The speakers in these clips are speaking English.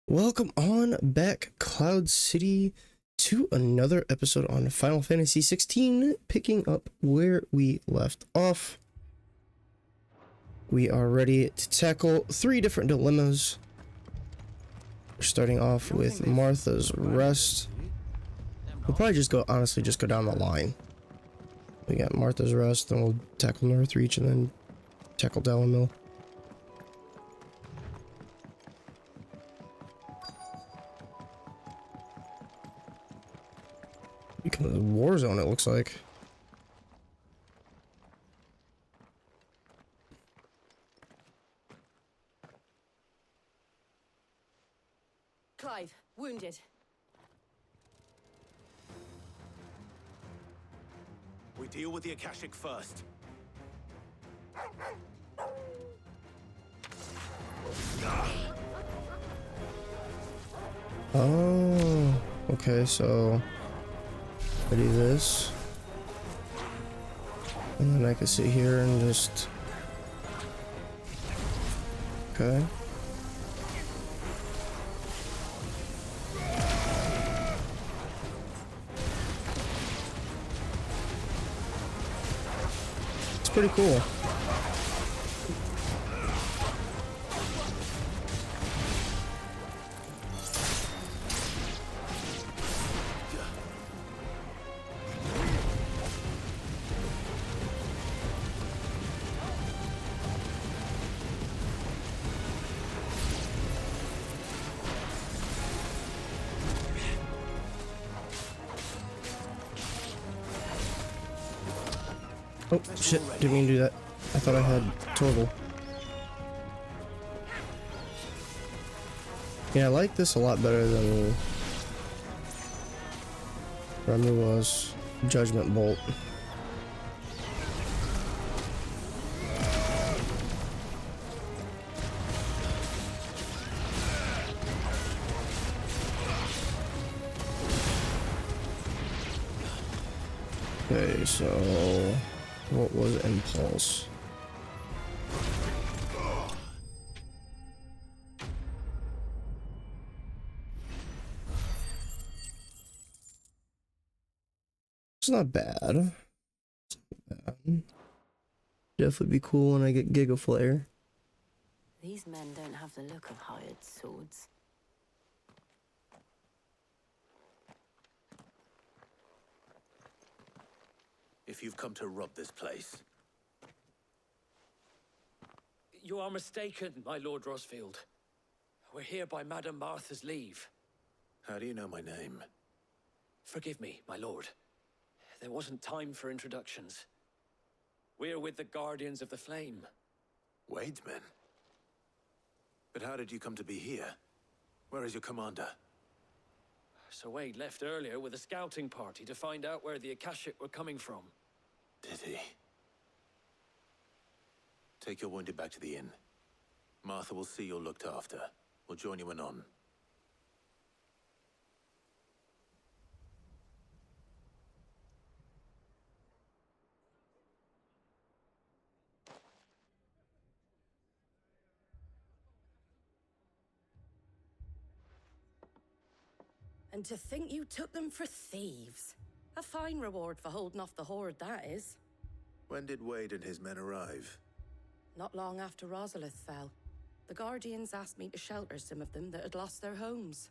Welcome on back, Cloud City, to another episode on Final Fantasy XVI, picking up where we left off. We are ready to tackle 3 different dilemmas. We're starting off with Martha's Rest. We'll probably just go down the line. We got Martha's Rest, then we'll tackle Northreach, and then tackle Delamil. Become a war zone, it looks like. Clive, wounded. We deal with the Akashic first. Oh, okay, so I do this, and then I can sit here and just, okay. It's pretty cool. Oh, shit, didn't mean to do that. I thought I had Torval. Yeah, I like this a lot better than Ramua's Judgment Bolt. Okay, so what was Impulse? It's not bad. Definitely be cool when I get Giga Flare. These men don't have the look of hired swords. If you've come to rob this place. You are mistaken, my Lord Rosfield. We're here by Madame Martha's leave. How do you know my name? Forgive me, my lord. There wasn't time for introductions. We're with the Guardians of the Flame. Wade's men? But how did you come to be here? Where is your commander? Sir Wade left earlier with a scouting party to find out where the Akashic were coming from. Did he? Take your wounded back to the inn. Martha will see you're looked after. We'll join you anon. And to think you took them for thieves. A fine reward for holding off the horde, that is. When did Wade and his men arrive? Not long after Rosalith fell, the Guardians asked me to shelter some of them that had lost their homes.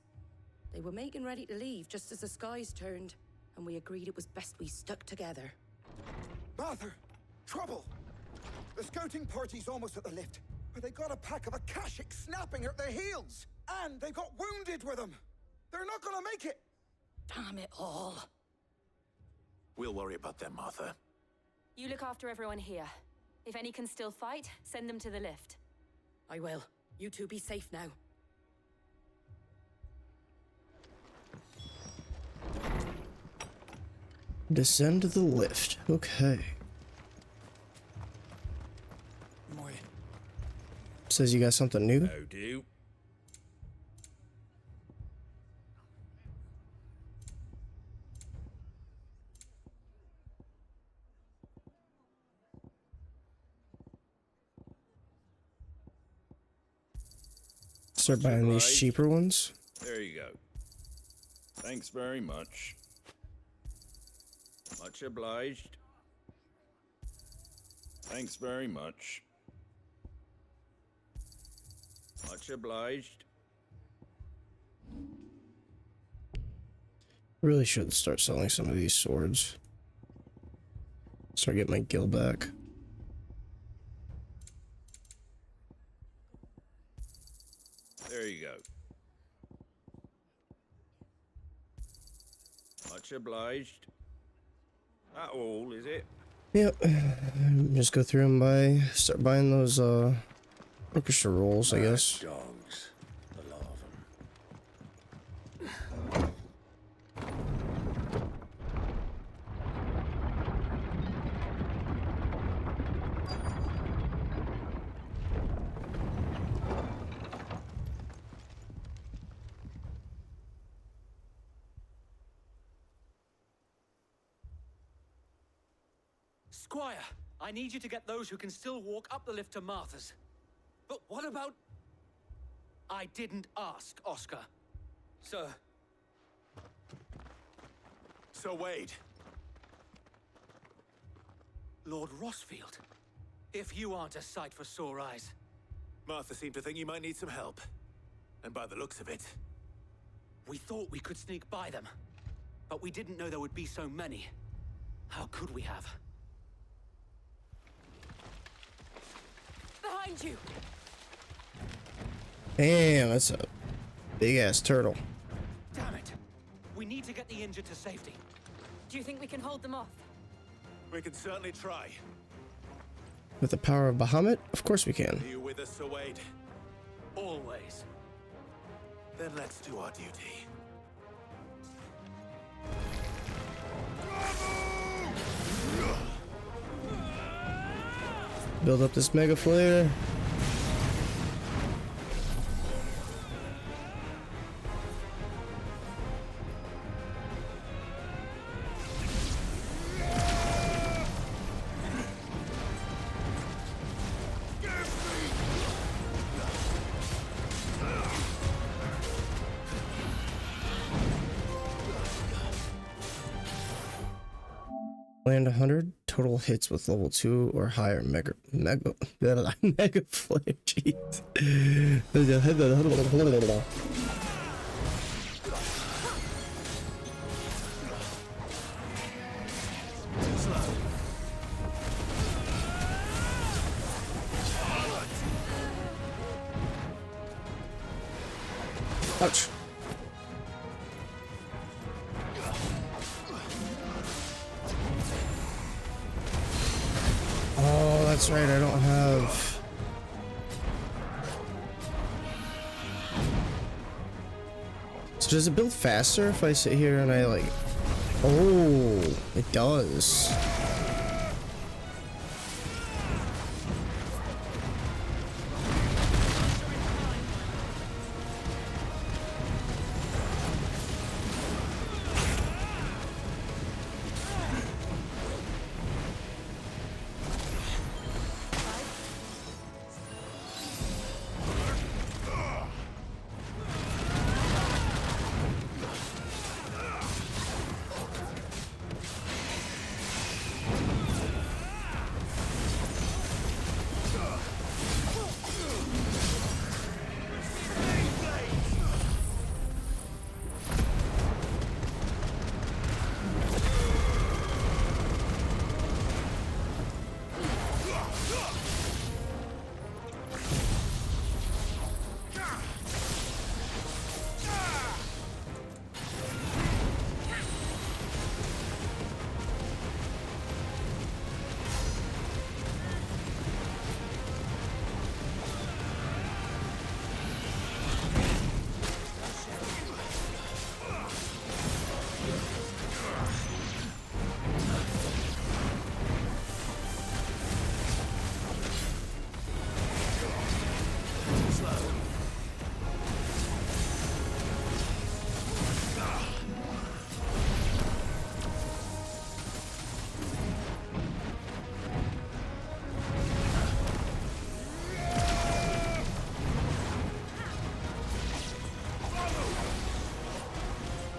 They were making ready to leave just as the skies turned, and we agreed it was best we stuck together. Martha! Trouble! The scouting party's almost at the lift, but they got a pack of Akashic snapping at their heels! And they got wounded with them! They're not gonna make it! Damn it all. We'll worry about them, Martha. You look after everyone here. If any can still fight, send them to the lift. I will. You two be safe now. Descend the lift. Okay. Says you got something new? Oh, do. Start buying these cheaper ones. There you go. Thanks very much. Much obliged. Thanks very much. Much obliged. Really should start selling some of these swords. Start getting my gil back. There you go. Much obliged. That all, is it? Yep. Just go through and start buying those orchestra rolls, I guess. Dogs. A lot of them. Squire, I need you to get those who can still walk up the lift to Martha's. But what about... I didn't ask, Oscar. Sir. So Wade, Lord Rossfield. If you aren't a sight for sore eyes. Martha seemed to think you might need some help. And by the looks of it, We thought we could sneak by them. But we didn't know there would be so many. How could we have? Behind you! Damn, that's a big ass turtle. Damn it! We need to get the injured to safety. Do you think we can hold them off? we can certainly try. With the power of Bahamut? Of course we can. Are you with us, Sir Wade? Always. Then let's do our duty. Build up this mega flare. Land 100 total hits with level 2 or higher mega flare. Jeez. Ouch. Oh, that's right, I don't have... So does it build faster if I sit here and I like... Oh, it does.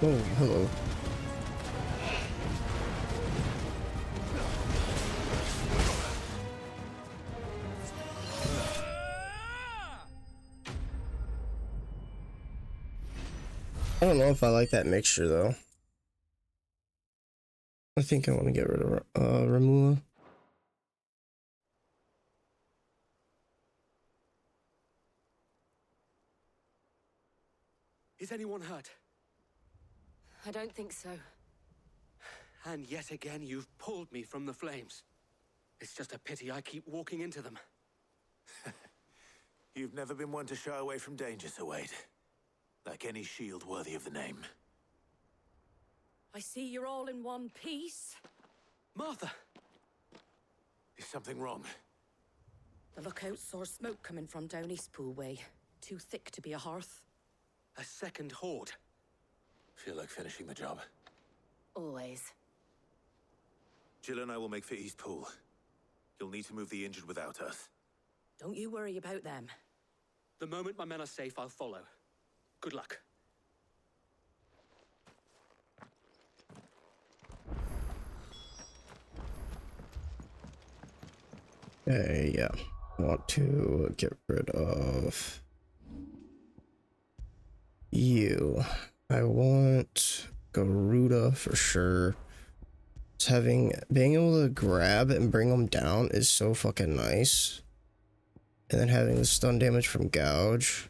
Oh, hello. I don't know if I like that mixture though. I think I want to get rid of Remula. Is anyone hurt? I don't think so. And yet again, you've pulled me from the flames. It's just a pity I keep walking into them. You've never been one to shy away from danger, Sir Wade. Like any shield worthy of the name. I see you're all in one piece. Martha! Is something wrong? The lookout saw smoke coming from down Eastpool way. Too thick to be a hearth. A second horde. Feel like finishing the job. Always. Jill and I will make for Eastpool. You'll need to move the injured without us. Don't you worry about them. The moment my men are safe, I'll follow. Good luck. Okay, yeah. I want to get rid of you. I want Garuda for sure. Just being able to grab and bring them down is so fucking nice. And then having the stun damage from Gouge.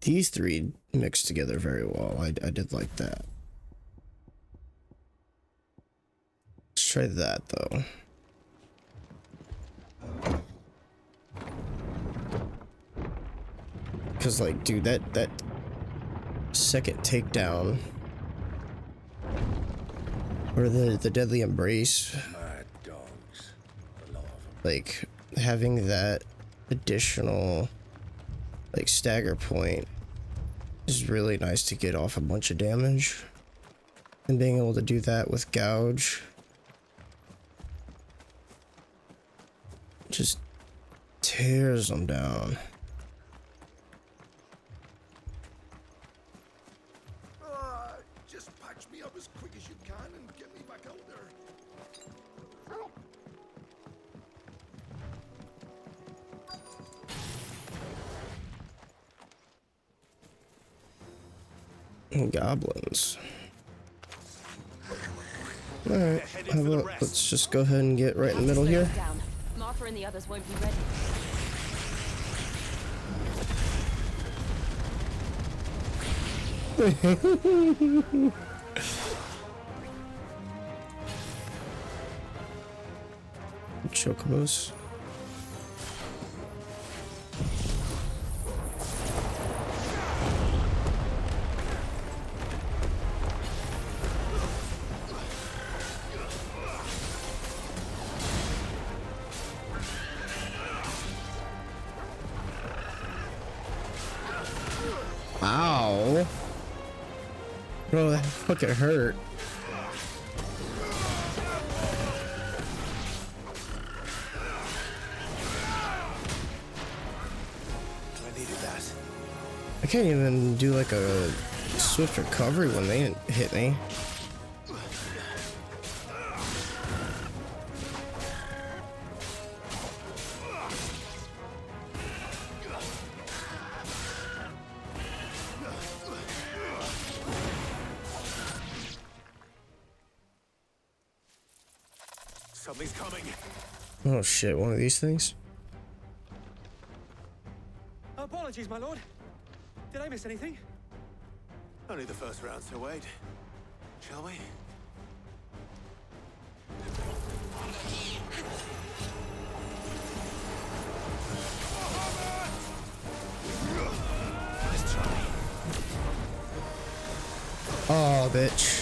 These three mixed together very well. I did like that. Let's try that though. Cause like, dude, that second takedown or the deadly embrace, Mad dogs. A lot of them. like having that additional like stagger point is really nice to get off a bunch of damage, and being able to do that with Gouge just tears them down. Just patch me up as quick as you can and get me back out there. Goblins. Alright, how about let's just go ahead and get right in the middle here. Down. Martha and the others won't be ready. Chocobos. Ow. Bro, that fucking hurt. I needed that. I can't even do like a swift recovery when they hit me. Something's coming. Oh shit, one of these things? Apologies, my lord. Did I miss anything? Only the first round, Sir Wade. Shall we? Let's try. Oh, bitch.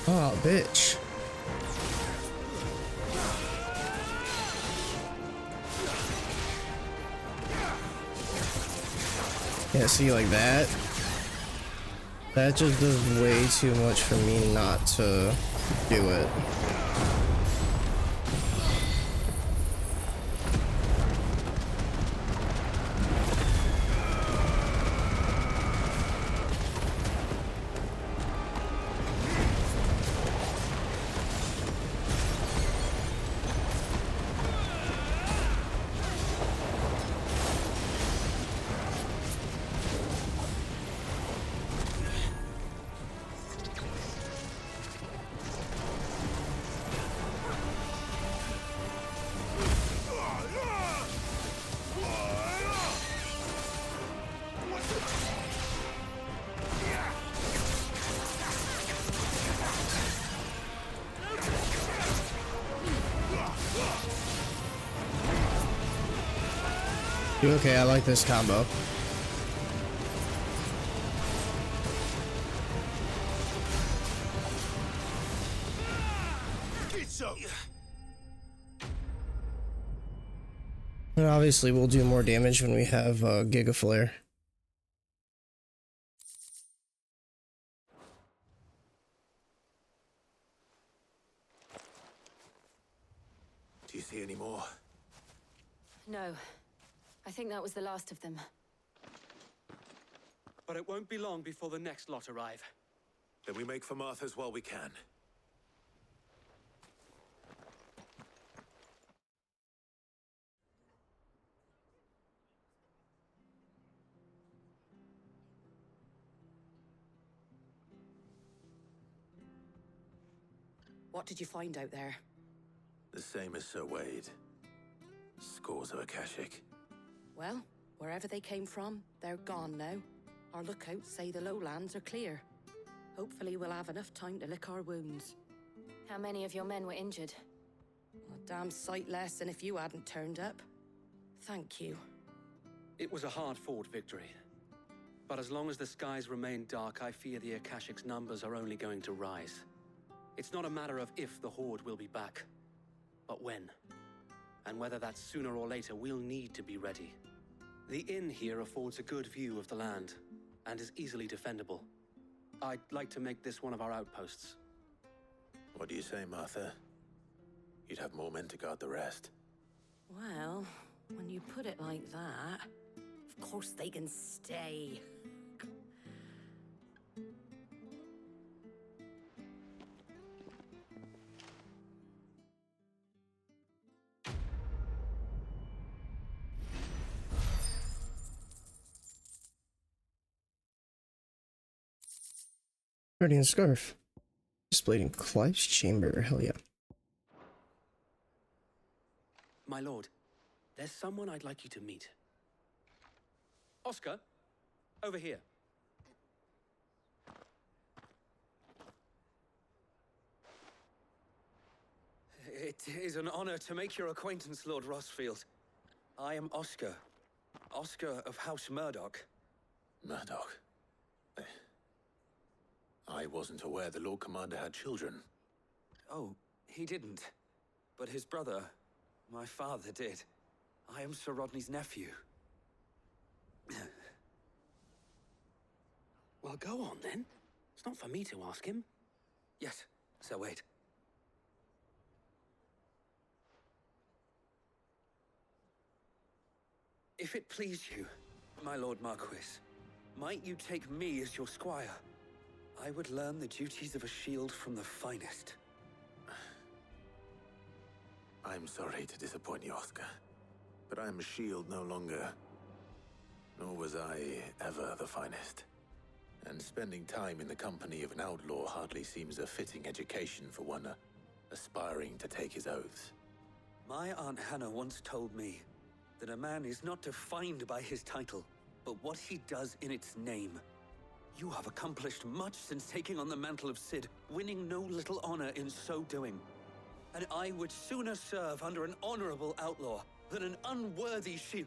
Oh, bitch. Yeah, see, like that. That just does way too much for me not to do it. Okay, I like this combo. And obviously we'll do more damage when we have Giga Flare. Do you see any more? No. I think that was the last of them. But it won't be long before the next lot arrive. Then we make for Martha's while we can. What did you find out there? The same as Sir Wade. Scores of Akashic. Well, wherever they came from, they're gone now. Our lookouts say the lowlands are clear. Hopefully we'll have enough time to lick our wounds. How many of your men were injured? A damn sight less than if you hadn't turned up. Thank you. It was a hard-fought victory. But as long as the skies remain dark, I fear the Akashic's numbers are only going to rise. It's not a matter of if the Horde will be back, but when. And whether that's sooner or later, we'll need to be ready. The inn here affords a good view of the land, and is easily defendable. I'd like to make this one of our outposts. What do you say, Martha? You'd have more men to guard the rest. Well, when you put it like that, of course they can stay. Guardian Scarf. Displayed in Clive's chamber. Hell yeah. My lord, there's someone I'd like you to meet. Oscar, over here. It is an honor to make your acquaintance, Lord Rossfield. I am Oscar. Oscar of House Murdoch. Murdoch? I wasn't aware the Lord Commander had children. Oh, he didn't. But his brother, my father, did. I am Sir Rodney's nephew. Well, go on then. It's not for me to ask him. Yes, Sir Wade. If it please you, my Lord Marquis, might you take me as your squire? I would learn the duties of a shield from the finest. I'm sorry to disappoint you, Oscar, but I am a shield no longer. Nor was I ever the finest. And spending time in the company of an outlaw hardly seems a fitting education for one aspiring to take his oaths. My Aunt Hannah once told me that a man is not defined by his title, but what he does in its name. You have accomplished much since taking on the mantle of Cid, winning no little honor in so doing. And I would sooner serve under an honorable outlaw than an unworthy shield.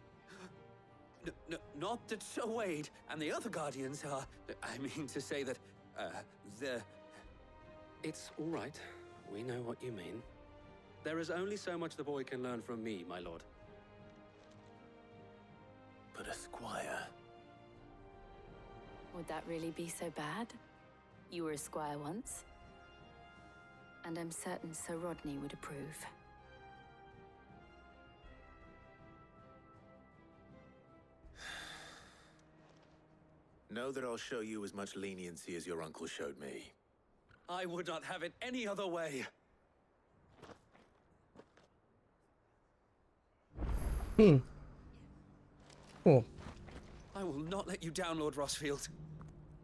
Not that Sir Wade and the other Guardians are... I mean to say that, It's all right. We know what you mean. There is only so much the boy can learn from me, my lord. But a squire. Would that really be so bad? You were a squire once. And I'm certain Sir Rodney would approve. Know that I'll show you as much leniency as your uncle showed me. I would not have it any other way. Cool. I will not let you down, Lord Rossfield.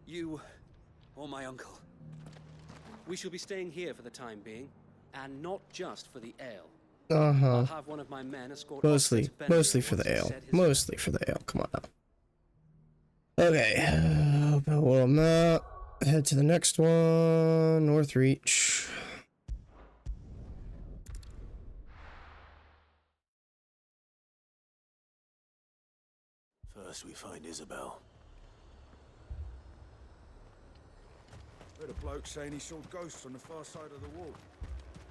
You or my uncle. We shall be staying here for the time being, and not just for the ale. Uh-huh. I'll have one of my men escort Mostly Oscar to Bentley for once the he's ale. said his Mostly for the ale. Come on now. Okay. Well, now head to the next one. North Reach. First, we find Isabel. Heard a bloke saying he saw ghosts on the far side of the wall.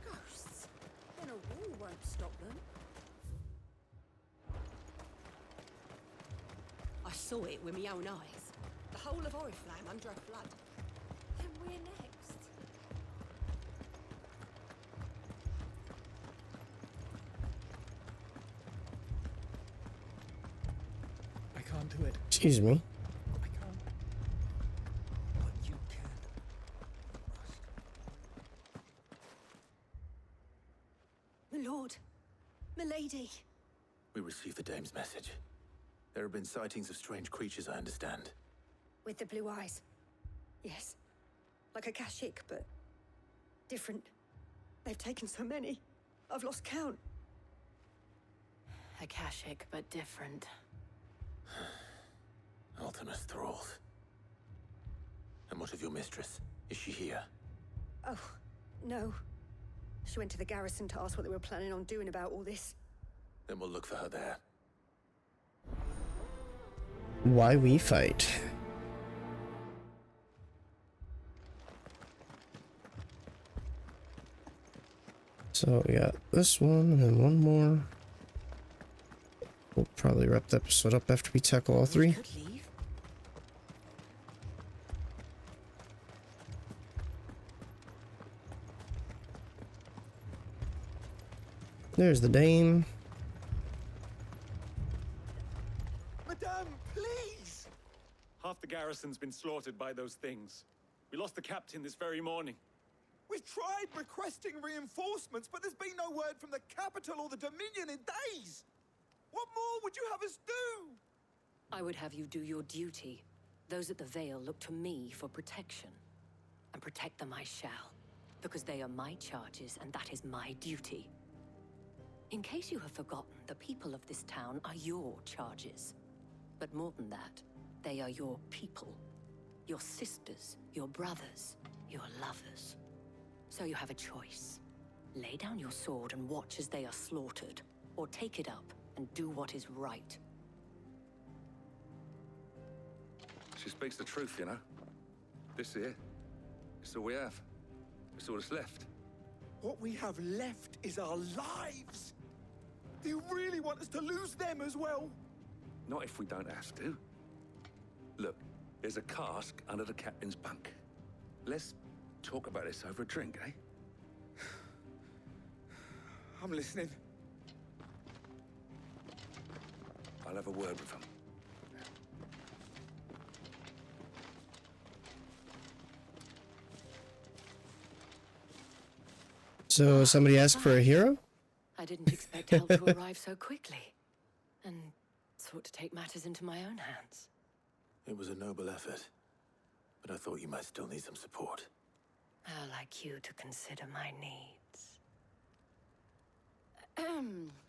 Ghosts? Then a wall won't stop them. I saw it with my own eyes. The whole of Oriflamme under a flood. Then we're next. I can't do it. Excuse me. I can't. But you can. My lord. My lady. We received the dame's message. There have been sightings of strange creatures, I understand. With the blue eyes. Yes. Like a Kashik, but different. They've taken so many. I've lost count. Akashic, but different. Ultimus thralls. And what of your mistress? Is she here? Oh, no. She went to the garrison to ask what they were planning on doing about all this. Then we'll look for her there. Why we fight. So we got this one and then one more. We'll probably wrap the episode up after we tackle all three. Could leave. There's the dame. Madame, please! Half the garrison's been slaughtered by those things. We lost the captain this very morning. We've tried requesting reinforcements, but there's been no word from the capital or the Dominion in days! What more would you have us do? I would have you do your duty. Those at the Vale look to me for protection. And protect them I shall. Because they are my charges, and that is my duty. In case you have forgotten, the people of this town are your charges. But more than that, they are your people. Your sisters, your brothers, your lovers. So you have a choice. Lay down your sword and watch as they are slaughtered, or take it up and do what is right. She speaks the truth, you know. This here, it's all we have. It's all that's left. What we have left is our lives! Do you really want us to lose them as well? Not if we don't have to. Look, there's a cask under the captain's bunk. Let's talk about this over a drink, eh? I'm listening. I'll have a word with him. So somebody asked for a hero? I didn't expect help to arrive so quickly. And sought to take matters into my own hands. It was a noble effort, but I thought you might still need some support. I'd like you to consider my needs.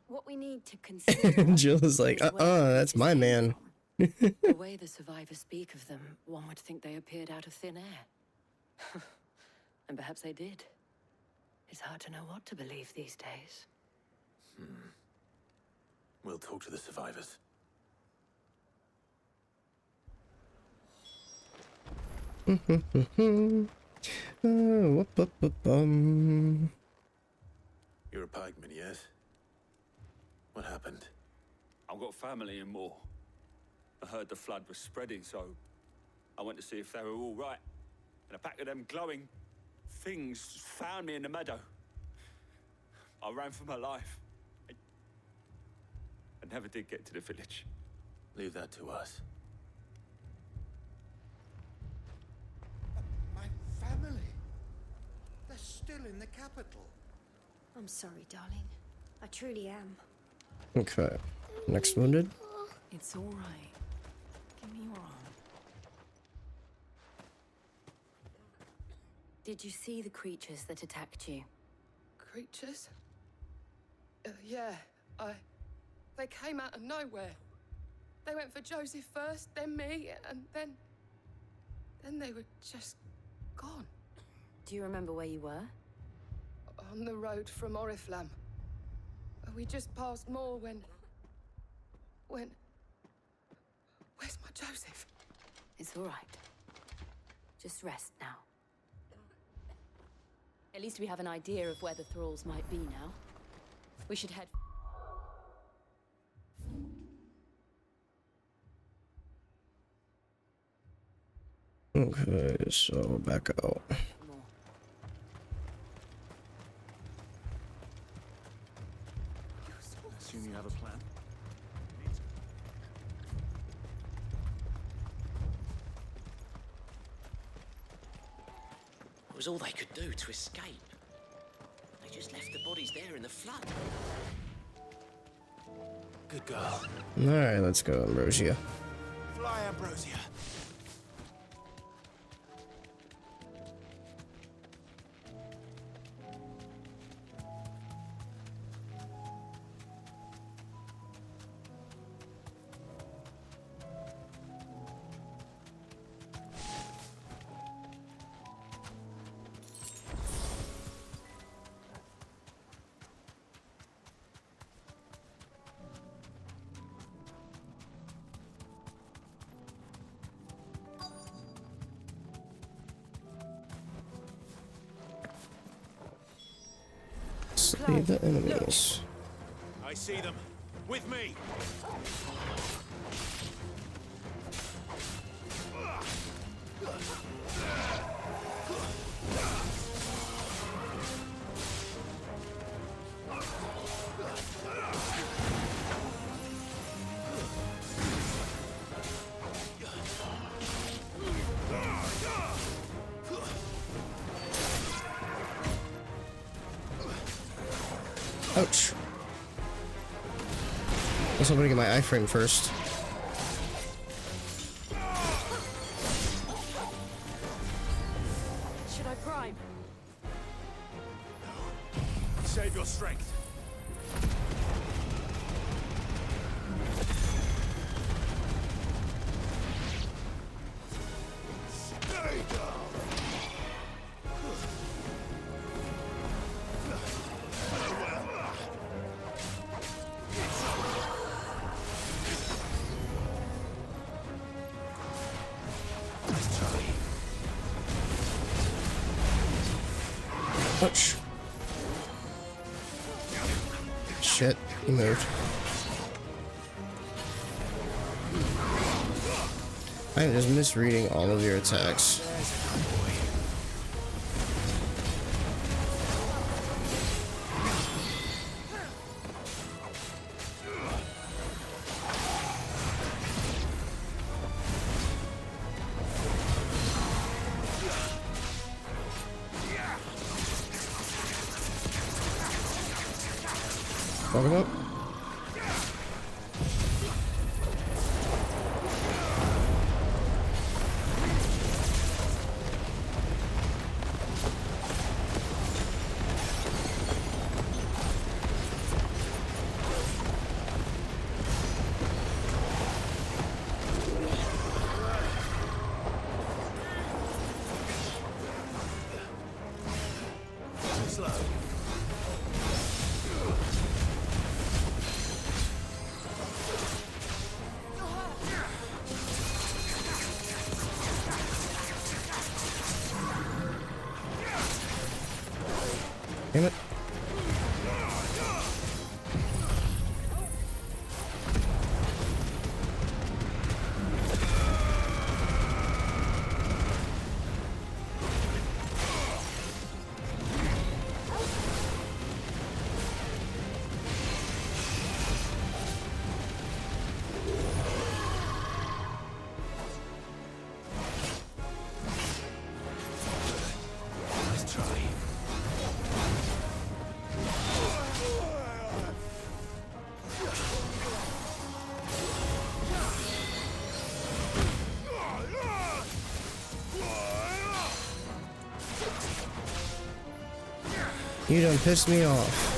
What we need to consider... Jill is like, that's my man. The way the survivors speak of them, one would think they appeared out of thin air. And perhaps they did. It's hard to know what to believe these days. We'll talk to the survivors. Whoop, whoop, whoop, You're a pikeman, yes? What happened? I've got family in Moor. I heard the flood was spreading, so I went to see if they were all right. And a pack of them glowing things found me in the meadow. I ran for my life. I never did get to the village. Leave that to us. My family. They're still in the capital. I'm sorry, darling. I truly am. Okay. Next wounded. It's all right. Give me your arm. Did you see the creatures that attacked you? Creatures? Yeah, they came out of nowhere. They went for Joseph first, then me, and then they were just gone. Do you remember where you were? On the road from Oriflamme. We just passed Moor when... Where's my Joseph? It's all right. Just rest now. At least we have an idea of where the thralls might be now. We should head... Okay, so back out. Assume you have a plan? It was all they could do to escape. They just left the bodies there in the flood. Good girl. Alright, let's go, Ambrosia. Fly, Ambrosia. Slay the enemies. I see them. With me! Ouch. I was hoping to get my iframe first. Should I prime? Save your strength. Stay down. Ouch. Shit, he moved. I am just misreading all of your attacks. Fuck him up. Damn it. You done pissed me off.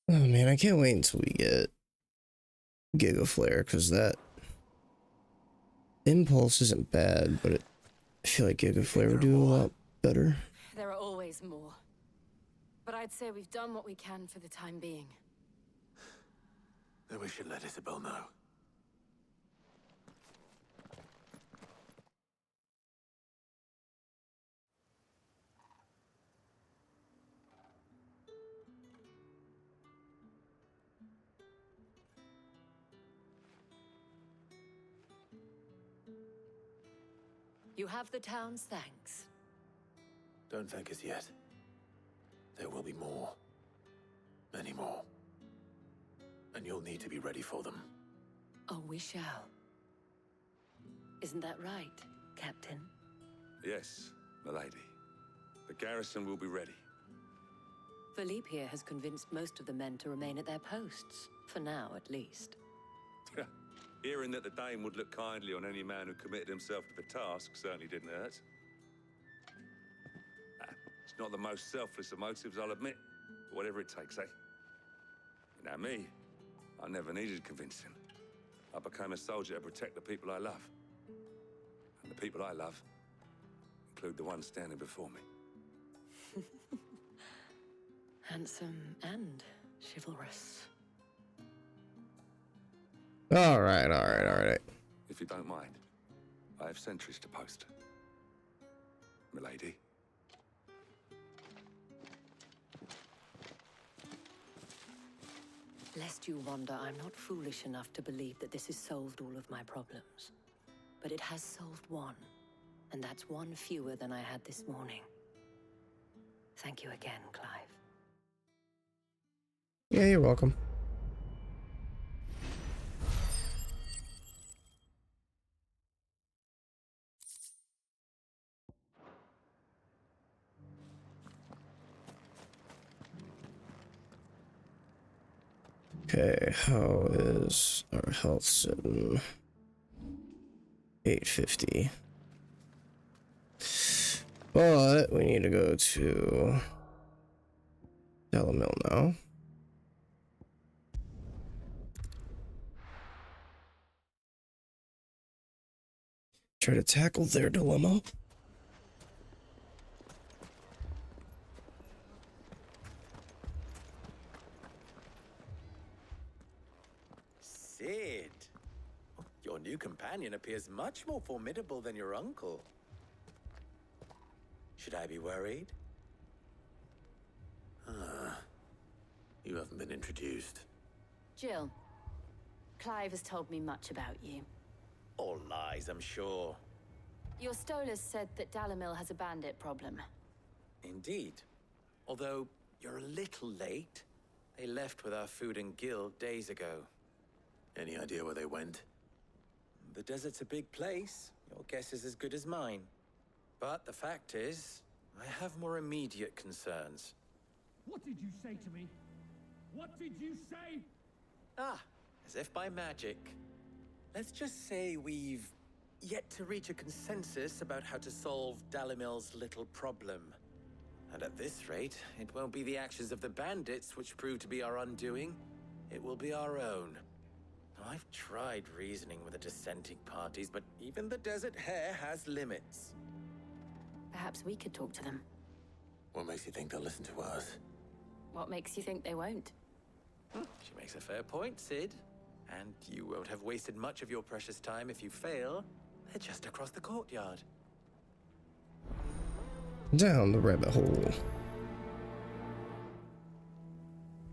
Oh man, I can't wait until we get Giga Flare, because that impulse isn't bad, but I feel like Giga Flare would do a lot better. There are always more. But I'd say we've done what we can for the time being. Then we should let Isabel know. You have the town's thanks. Don't thank us yet. There will be more. Many more. And you'll need to be ready for them. Oh, we shall. Isn't that right, Captain? Yes, milady. The garrison will be ready. Valisthea has convinced most of the men to remain at their posts. For now, at least. Hearing that the Dame would look kindly on any man who committed himself to the task certainly didn't hurt. It's not the most selfless of motives, I'll admit. But whatever it takes, eh? You know me, I never needed convincing. I became a soldier to protect the people I love. And the people I love include the ones standing before me. Handsome and chivalrous. Alright. If you don't mind, I have sentries to post. Milady. Lest you wonder, I'm not foolish enough to believe that this has solved all of my problems. But it has solved one, and that's one fewer than I had this morning. Thank you again, Clive. Yeah, you're welcome. Okay, how is our health sitting? 850. But we need to go to Delamil now. Try to tackle their dilemma. Sid, your new companion appears much more formidable than your uncle. Should I be worried? You haven't been introduced. Jill, Clive has told me much about you. All lies, I'm sure. Your Stolas said that Dalamil has a bandit problem. Indeed. Although, you're a little late. They left with our food and guild days ago. Any idea where they went? The desert's a big place. Your guess is as good as mine. But the fact is, I have more immediate concerns. What did you say to me? What did you say? Ah, as if by magic. Let's just say we've yet to reach a consensus about how to solve Dalamil's little problem. And at this rate, it won't be the actions of the bandits which prove to be our undoing, it will be our own. I've tried reasoning with the dissenting parties, but even the Desert Hare has limits. Perhaps we could talk to them. What makes you think they'll listen to us? What makes you think they won't? She makes a fair point, Sid. And you won't have wasted much of your precious time if you fail. They're just across the courtyard. Down the rabbit hole.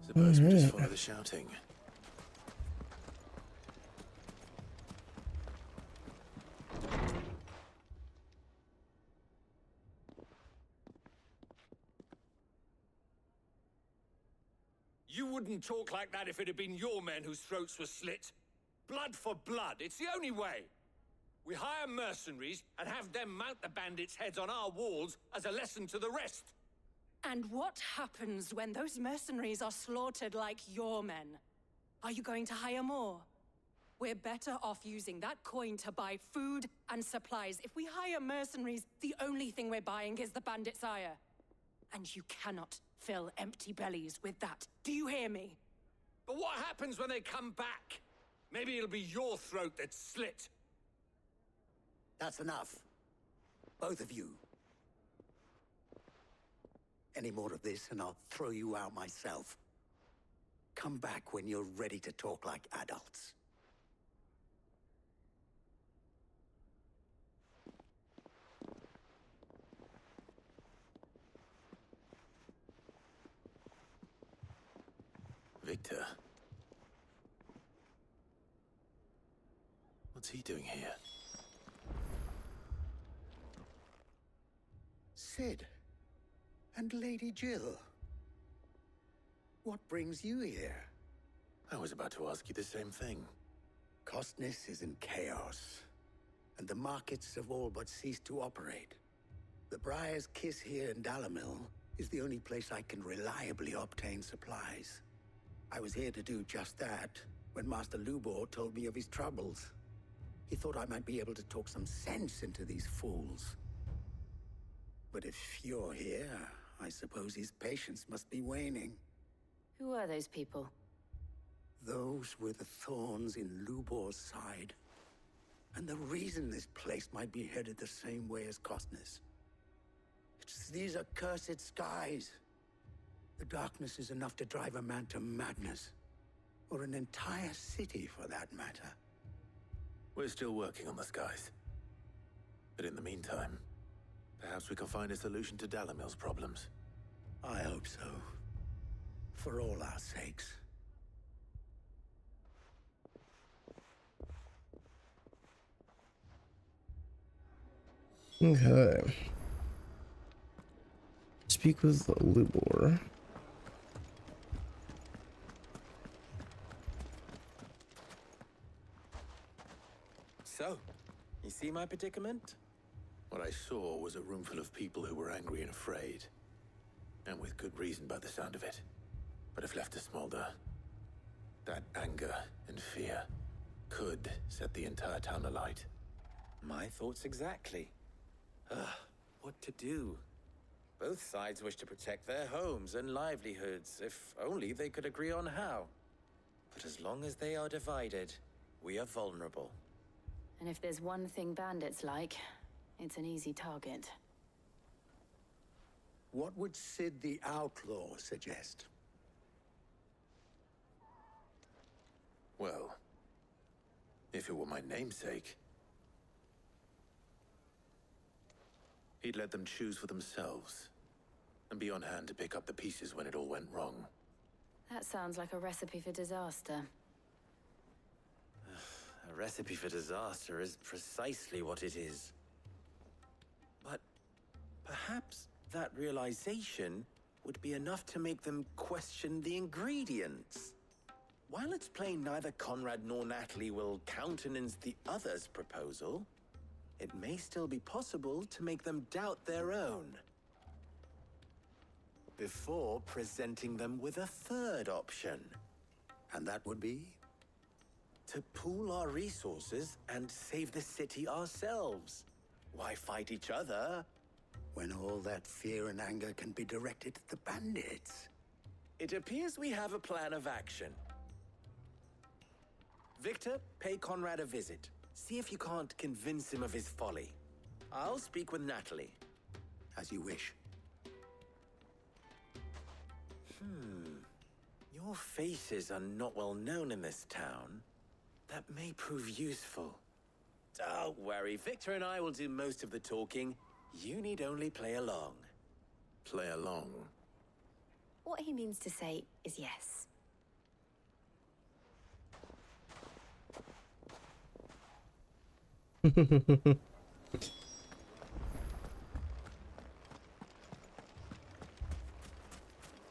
Suppose we just follow the shouting. You wouldn't talk like that if it had been your men whose throats were slit. Blood for blood, it's the only way. We hire mercenaries and have them mount the bandits' heads on our walls as a lesson to the rest. And what happens when those mercenaries are slaughtered like your men? Are you going to hire more? We're better off using that coin to buy food and supplies. If we hire mercenaries, the only thing we're buying is the bandits' ire. And you cannot fill empty bellies with that. Do you hear me? But what happens when they come back? Maybe it'll be your throat that's slit. That's enough. Both of you. Any more of this and I'll throw you out myself. Come back when you're ready to talk like adults. Victor. What's he doing here? Sid. And Lady Jill. What brings you here? I was about to ask you the same thing. Costness is in chaos, and the markets have all but ceased to operate. The Briar's Kiss here in Dalimil is the only place I can reliably obtain supplies. I was here to do just that when Master Lubor told me of his troubles. He thought I might be able to talk some sense into these fools. But if you're here, I suppose his patience must be waning. Who are those people? Those were the thorns in Lubor's side. And the reason this place might be headed the same way as Costness. It's these accursed skies. The darkness is enough to drive a man to madness. Or an entire city, for that matter. We're still working on the skies. But in the meantime, perhaps we can find a solution to Dalimil's problems. I hope so. For all our sakes. Okay. Speak with Lubor. So, you see my predicament? What I saw was a room full of people who were angry and afraid. And with good reason by the sound of it. But if left to smolder, that anger and fear could set the entire town alight. My thoughts exactly. What to do? Both sides wish to protect their homes and livelihoods, if only they could agree on how. But as long as they are divided, we are vulnerable. And if there's one thing bandits like, it's an easy target. What would Sid the Outlaw suggest? Well, if it were my namesake, he'd let them choose for themselves, and be on hand to pick up the pieces when it all went wrong. That sounds like a recipe for disaster. A recipe for disaster is precisely what it is. But perhaps that realization would be enough to make them question the ingredients. While it's plain neither Conrad nor Natalie will countenance the other's proposal, it may still be possible to make them doubt their own. Before presenting them with a third option. And that would be? To pool our resources and save the city ourselves. Why fight each other? When all that fear and anger can be directed at the bandits. It appears we have a plan of action. Victor, pay Conrad a visit. See if you can't convince him of his folly. I'll speak with Natalie. As you wish. Your faces are not well known in this town. That may prove useful. Don't worry, Victor and I will do most of the talking. You need only play along. Play along? What he means to say is yes.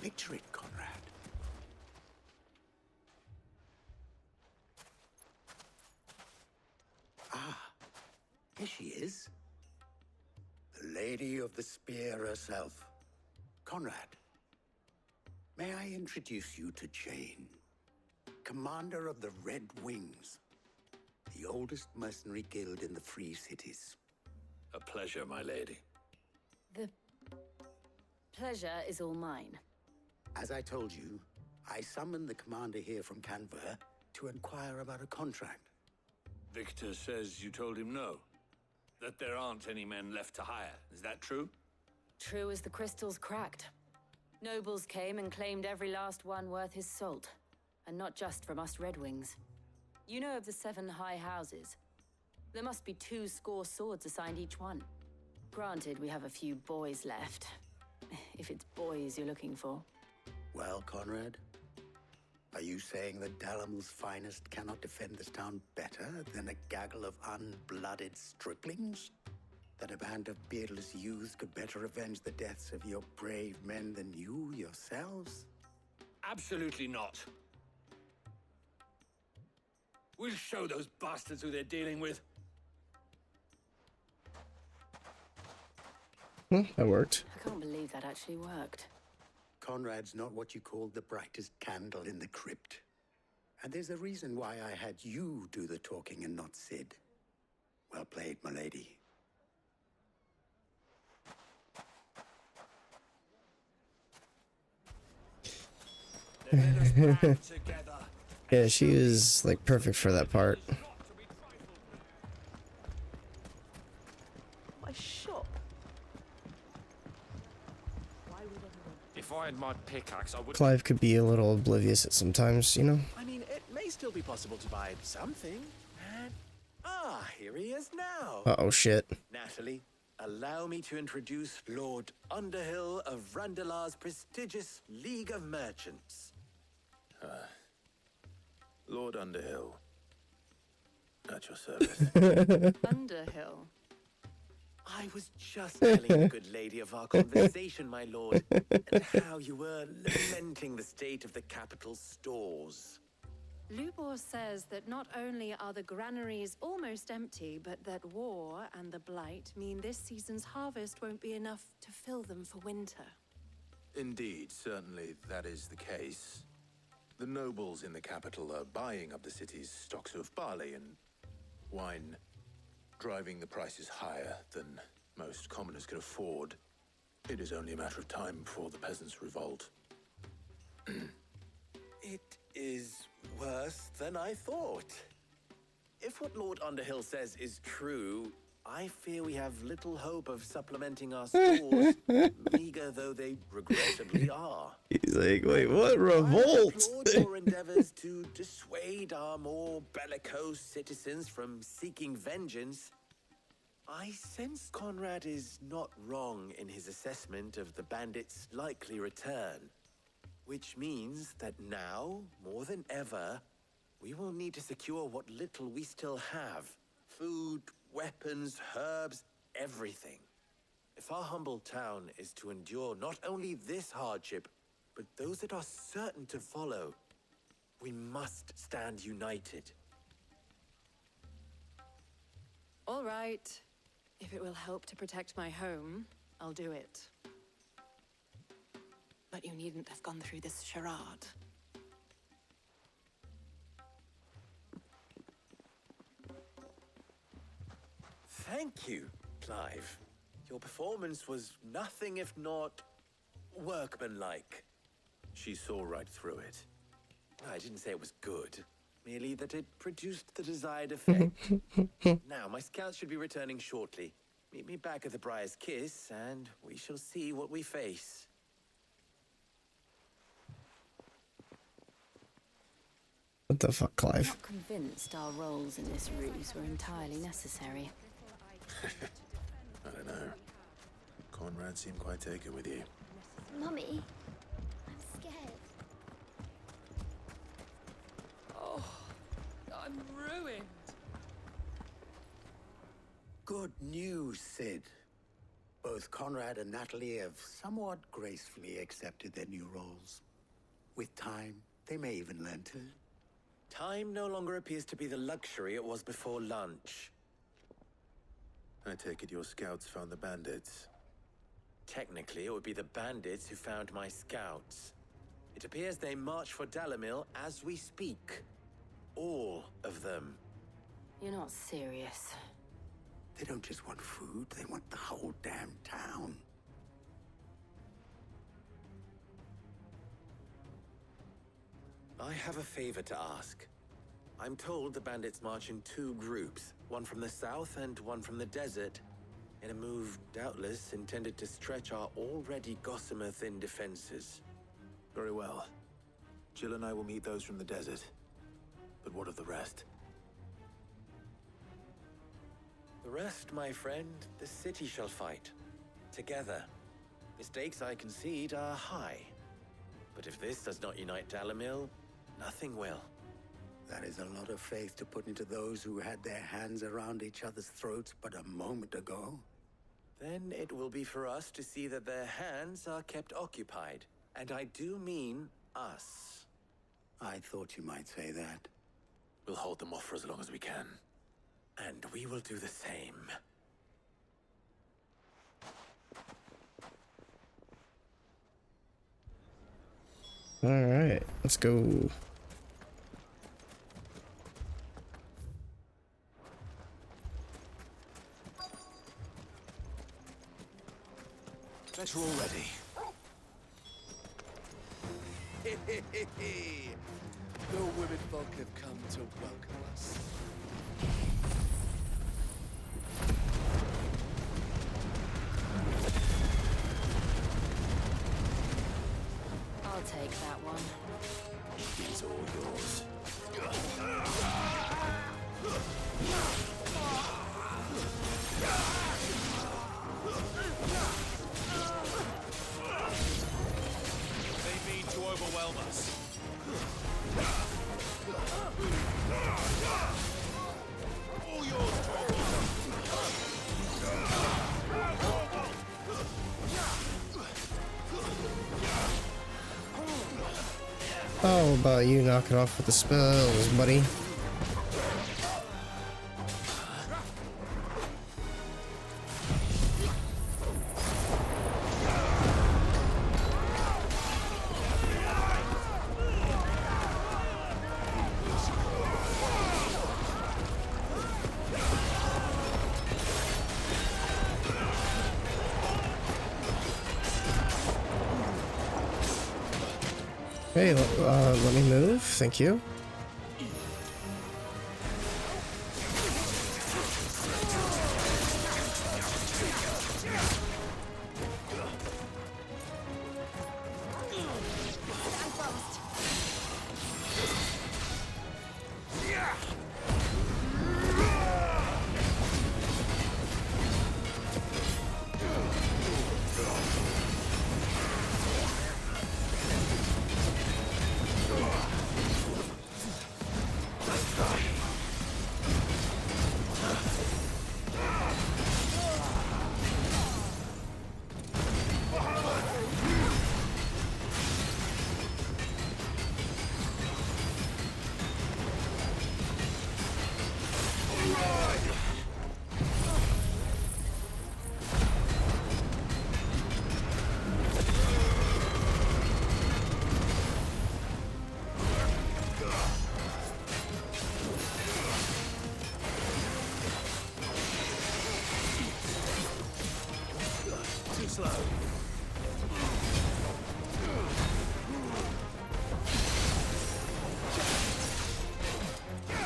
Picture it, Conrad. Ah, here she is. The Lady of the Spear herself. Conrad, may I introduce you to Jane, commander of the Red Wings, the oldest mercenary guild in the Free Cities. A pleasure, my lady. The pleasure is all mine. As I told you, I summoned the commander here from Canver to inquire about a contract. Victor says you told him no. That there aren't any men left to hire. Is that true? True as the crystals cracked. Nobles came and claimed every last one worth his salt. And not just from us Red Wings. You know of the 7 high houses. There must be 2 swords assigned each one. Granted, we have a few boys left. If it's boys you're looking for. Well, Conrad, are you saying that Dalamil's finest cannot defend this town better than a gaggle of unblooded striplings? That a band of beardless youths could better avenge the deaths of your brave men than you yourselves? Absolutely not. We'll show those bastards who they're dealing with. That worked. I can't believe that actually worked. Conrad's not what you called the brightest candle in the crypt. And there's a reason why I had you do the talking and not Sid. Well played, my lady. Yeah, she was like perfect for that part. My shop. If I had my pickaxe, I would. Clive could be a little oblivious at sometimes, you know? I mean, it may still be possible to buy something. And here he is now. Uh-oh, shit. Natalie, allow me to introduce Lord Underhill of Randalar's prestigious League of Merchants. Lord Underhill. At your service. Underhill. I was just telling the good lady of our conversation, my lord, and how you were lamenting the state of the capital's stores. Lubor says that not only are the granaries almost empty, but that war and the blight mean this season's harvest won't be enough to fill them for winter. Indeed, certainly that is the case. The nobles in the capital are buying up the city's stocks of barley and wine, driving the prices higher than most commoners can afford. It is only a matter of time before the peasants revolt. It is worse than I thought. If what Lord Underhill says is true, I fear we have little hope of supplementing our stores, meager though they regrettably are. He's like, wait, what? Revolt? I applaud your endeavors to dissuade our more bellicose citizens from seeking vengeance. I sense Conrad is not wrong in his assessment of the bandits' likely return. Which means that now, more than ever, we will need to secure what little we still have. Food, weapons, herbs, everything. If our humble town is to endure not only this hardship, but those that are certain to follow, we must stand united. All right. If it will help to protect my home, I'll do it. But you needn't have gone through this charade. Thank you, Clive. Your performance was nothing if not workmanlike. She saw right through it. I didn't say it was good, merely that it produced the desired effect. Now, my scouts should be returning shortly. Meet me back at the Briar's Kiss, and we shall see what we face. What the fuck, Clive? I'm not convinced our roles in this ruse were entirely necessary. I don't know. Conrad seemed quite taken with you. Mummy, I'm scared. Oh, I'm ruined. Good news, Sid. Both Conrad and Natalie have somewhat gracefully accepted their new roles. With time, they may even learn to. Time no longer appears to be the luxury it was before lunch. I take it your scouts found the bandits. Technically, it would be the bandits who found my scouts. It appears they march for Dalamil as we speak. All of them. You're not serious. They don't just want food, they want the whole damn town. I have a favor to ask. I'm told the bandits march in two groups, one from the south and one from the desert, in a move doubtless intended to stretch our already gossamer-thin defenses. Very well. Jill and I will meet those from the desert. But what of the rest? The rest, my friend, the city shall fight. Together. The stakes, I concede, are high. But if this does not unite Dalamil, nothing will. That is a lot of faith to put into those who had their hands around each other's throats but a moment ago. Then it will be for us to see that their hands are kept occupied. And I do mean us. I thought you might say that. We'll hold them off for as long as we can. And we will do the same. Alright, let's go. Better already. The women folk have come to welcome us. I'll take that one. He's all yours. They mean to overwhelm us. All yours, How about you knock it off with the spells, buddy? Hey, let me move. Thank you.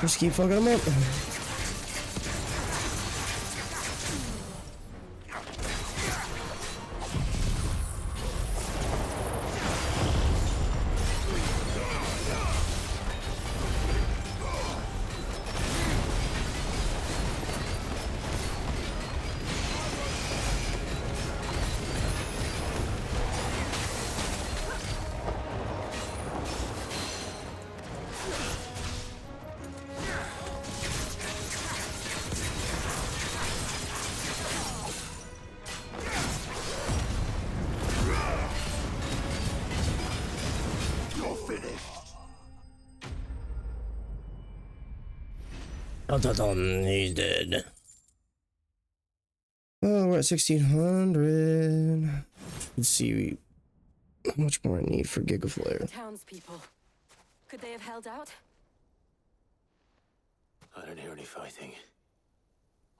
Just keep fucking them up. He's dead. Oh, we're at 1600. Let's see how much more I need for Gigaflare. Townspeople. Could they have held out? I don't hear any fighting.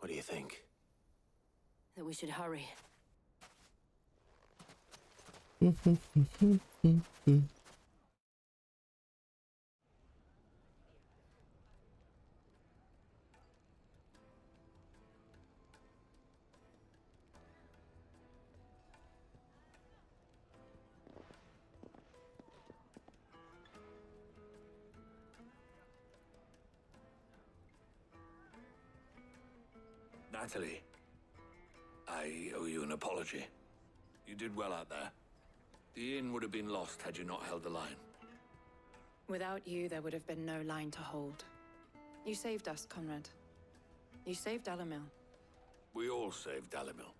What do you think? That we should hurry. Natalie, I owe you an apology. You did well out there. The inn would have been lost had you not held the line. Without you, there would have been no line to hold. You saved us, Conrad. You saved Dalamil. We all saved Dalamil.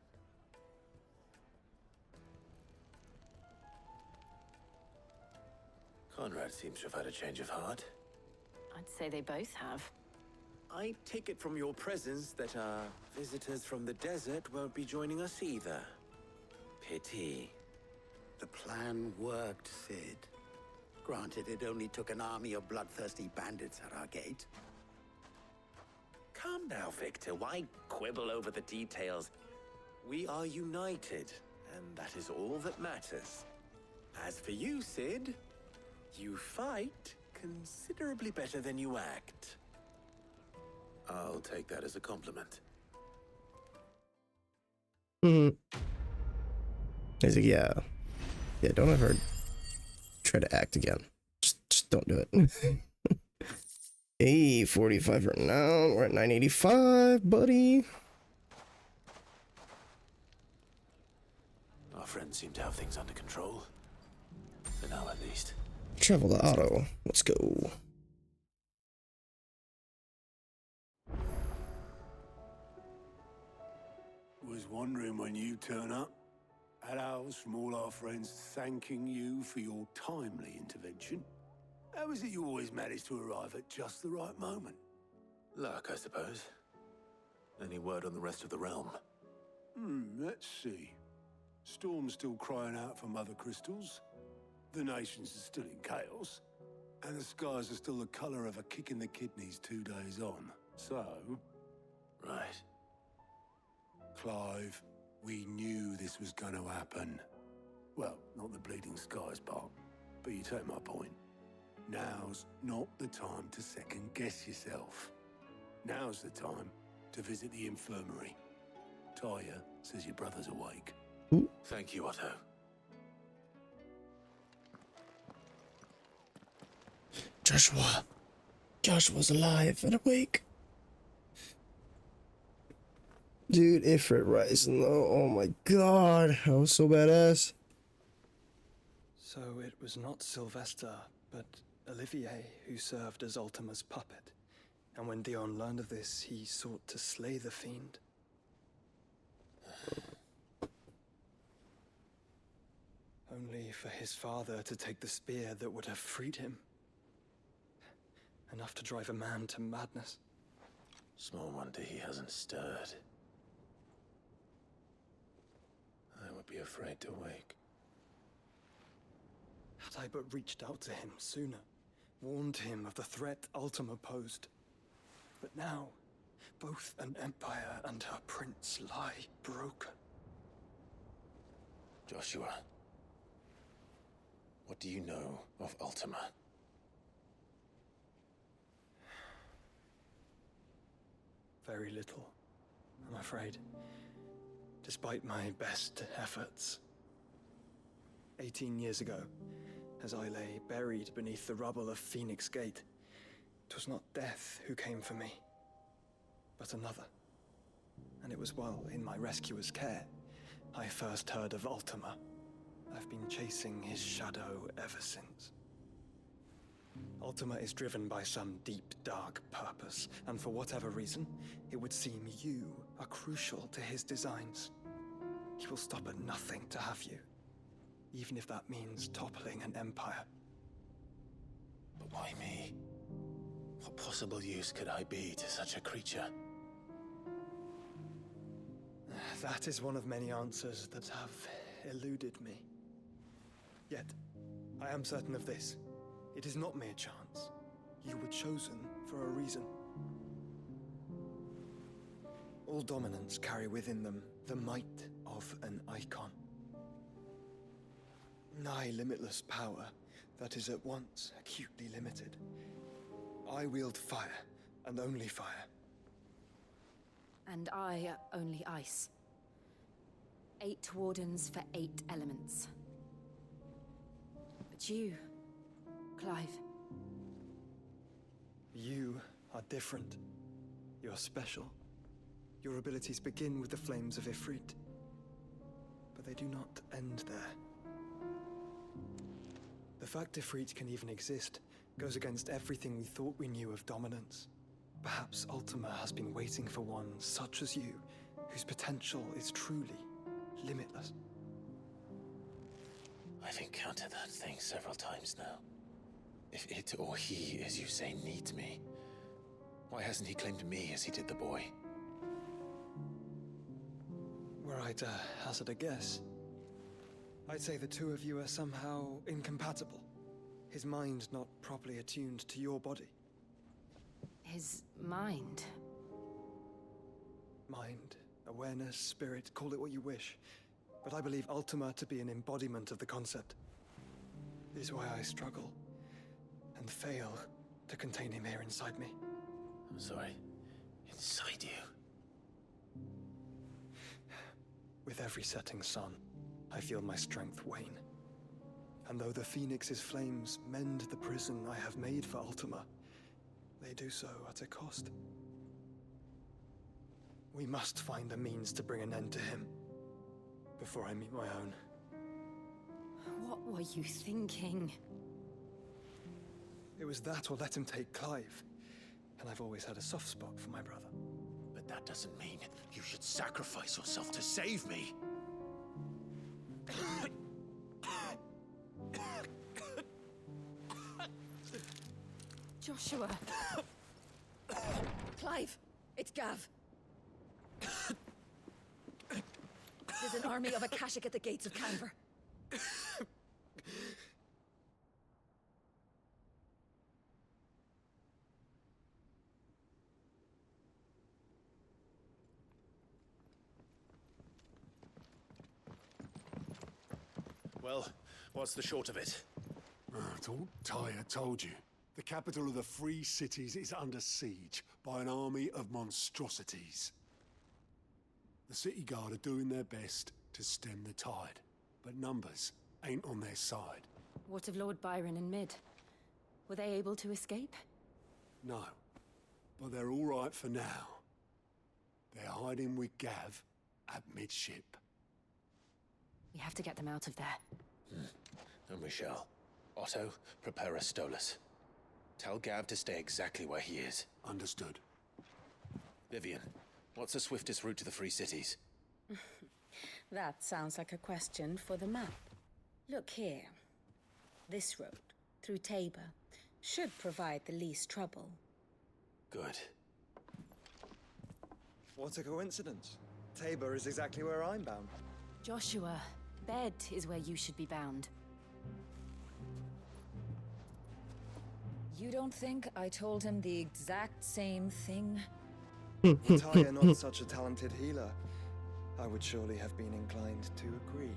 Conrad seems to have had a change of heart. I'd say they both have. I take it from your presence that our visitors from the desert won't be joining us either. Pity. The plan worked, Sid. Granted, it only took an army of bloodthirsty bandits at our gate. Calm now, Victor. Why quibble over the details? We are united, and that is all that matters. As for you, Sid, you fight considerably better than you act. I'll take that as a compliment. He's like, yeah. Yeah, don't ever try to act again. Just don't do it. Hey, 45 right now. We're at 985, buddy. Our friends seem to have things under control. For now, at least. Travel to Otto. Let's go. Was wondering when you turn up. Had owls from all our friends thanking you for your timely intervention. How is it you always manage to arrive at just the right moment? Luck, I suppose. Any word on the rest of the realm? Let's see. Storm's still crying out for mother crystals. The nations are still in chaos. And the skies are still the color of a kick in the kidneys 2 days on. So... Right. Clive, we knew this was going to happen. Well, not the bleeding skies part, but you take my point. Now's not the time to second-guess yourself. Now's the time to visit the infirmary. Taya says your brother's awake. Thank you, Otto. Joshua's alive and awake. Dude, Ifrit Rising though, oh my god, that was so badass. So it was not Sylvester, but Olivier who served as Ultima's puppet. And when Dion learned of this, he sought to slay the fiend. Only for his father to take the spear that would have freed him. Enough to drive a man to madness. Small wonder he hasn't stirred. I would be afraid to wake. Had I but reached out to him sooner, warned him of the threat Ultima posed. But now, both an empire and her prince lie broken. Joshua, what do you know of Ultima? very little, I'm afraid. Despite my best efforts. 18 years ago, as I lay buried beneath the rubble of Phoenix Gate, it was not death who came for me, but another. And it was while in my rescuer's care, I first heard of Ultima. I've been chasing his shadow ever since. Ultima is driven by some deep, dark purpose, and for whatever reason, it would seem you are crucial to his designs. He will stop at nothing to have you, even if that means toppling an empire. But why me? What possible use could I be to such a creature? That is one of many answers that have eluded me. Yet, I am certain of this. It is not mere chance. You were chosen for a reason. All dominants carry within them the might of an icon. Nigh limitless power that is at once acutely limited. I wield fire, and only fire. And I only ice. 8 wardens for 8 elements. But you, Clive. You are different. You're special. Your abilities begin with the flames of Ifrit. But they do not end there. The fact Ifrit can even exist goes against everything we thought we knew of dominance. Perhaps Ultima has been waiting for one such as you, whose potential is truly limitless. I've encountered that thing several times now. If it or he, as you say, needs me, why hasn't he claimed me as he did the boy? Were I to hazard a guess, I'd say the two of you are somehow incompatible. His mind not properly attuned to your body. His mind? Mind, awareness, spirit, call it what you wish. But I believe Ultima to be an embodiment of the concept. This is why I struggle and fail to contain him here inside me. I'm sorry. Inside you? With every setting sun, I feel my strength wane. And though the Phoenix's flames mend the prison I have made for Ultima, they do so at a cost. We must find a means to bring an end to him before I meet my own. What were you thinking? It was that or let him take Clive. And I've always had a soft spot for my brother. But that doesn't mean you should sacrifice yourself to save me. Joshua. Clive, it's Gav. There's an army of Akashic at the gates of Canver. Well, what's the short of it? Tyre told you. The capital of the Free Cities is under siege by an army of monstrosities. The city guard are doing their best to stem the tide, but numbers ain't on their side. What of Lord Byron and Mid? Were they able to escape? No, but they're all right for now. They're hiding with Gav at midship. We have to get them out of there. And we shall. Otto, prepare a Stolas. Tell Gav to stay exactly where he is. Understood. Vivian, what's the swiftest route to the Free Cities? That sounds like a question for the map. Look here. This road, through Tabor, should provide the least trouble. Good. What a coincidence. Tabor is exactly where I'm bound. Joshua, bed is where you should be bound. You don't think I told him the exact same thing? Were Tyre not such a talented healer, I would surely have been inclined to agree.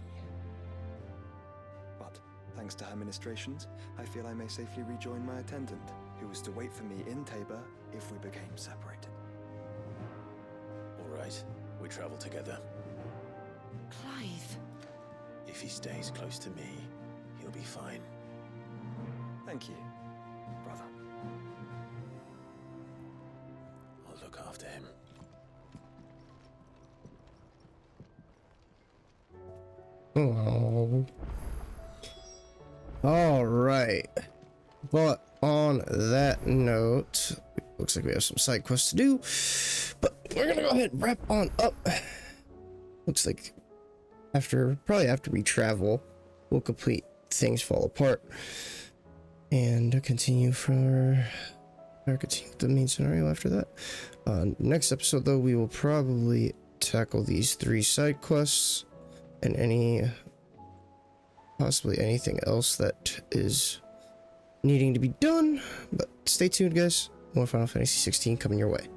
But, thanks to her ministrations, I feel I may safely rejoin my attendant, who was to wait for me in Tabor if we became separated. right. We travel together. Clive. If he stays close to me, he'll be fine. Thank you, brother. I'll look after him. Oh. All right. But on that note, looks like we have some side quests to do. But we're gonna go ahead and wrap on up. Looks like probably after we travel, we'll complete Things Fall Apart and continue the main scenario after that. Next episode, though, we will probably tackle these 3 side quests and possibly anything else that is needing to be done. But stay tuned, guys. More Final Fantasy 16 coming your way.